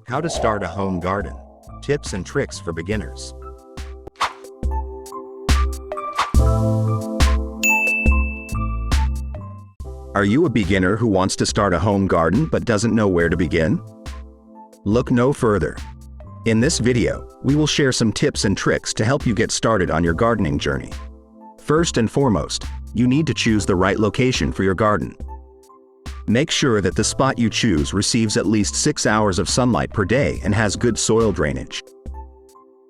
How to start a home garden. Tips and tricks for beginners. Are you a beginner who wants to start a home garden but doesn't know where to begin? Look no further. In this video, we will share some tips and tricks to help you get started on your gardening journey. First and foremost, you need to choose the right location for your garden. Make sure that the spot you choose receives at least 6 hours of sunlight per day and has good soil drainage.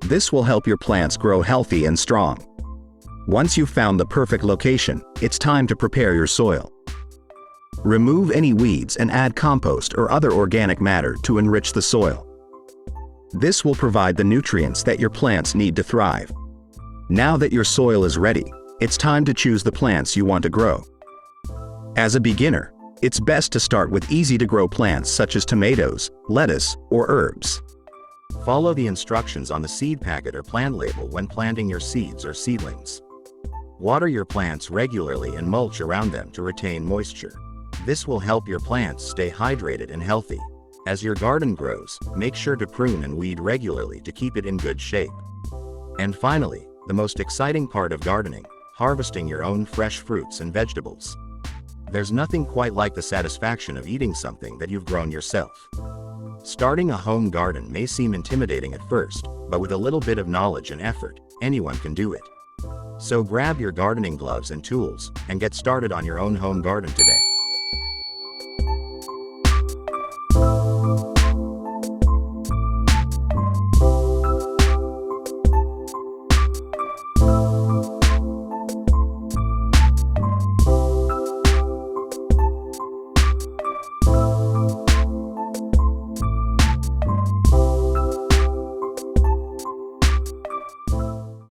This will help your plants grow healthy and strong. Once you've found the perfect location, it's time to prepare your soil. Remove any weeds and add compost or other organic matter to enrich the soil. This will provide the nutrients that your plants need to thrive. Now that your soil is ready, it's time to choose the plants you want to grow. As a beginner, it's best to start with easy-to-grow plants such as tomatoes, lettuce, or herbs. Follow the instructions on the seed packet or plant label when planting your seeds or seedlings. Water your plants regularly and mulch around them to retain moisture. This will help your plants stay hydrated and healthy. As your garden grows, make sure to prune and weed regularly to keep it in good shape. And finally, the most exciting part of gardening, harvesting your own fresh fruits and vegetables. There's nothing quite like the satisfaction of eating something that you've grown yourself. Starting a home garden may seem intimidating at first, but with a little bit of knowledge and effort, anyone can do it. So grab your gardening gloves and tools, and get started on your own home garden today.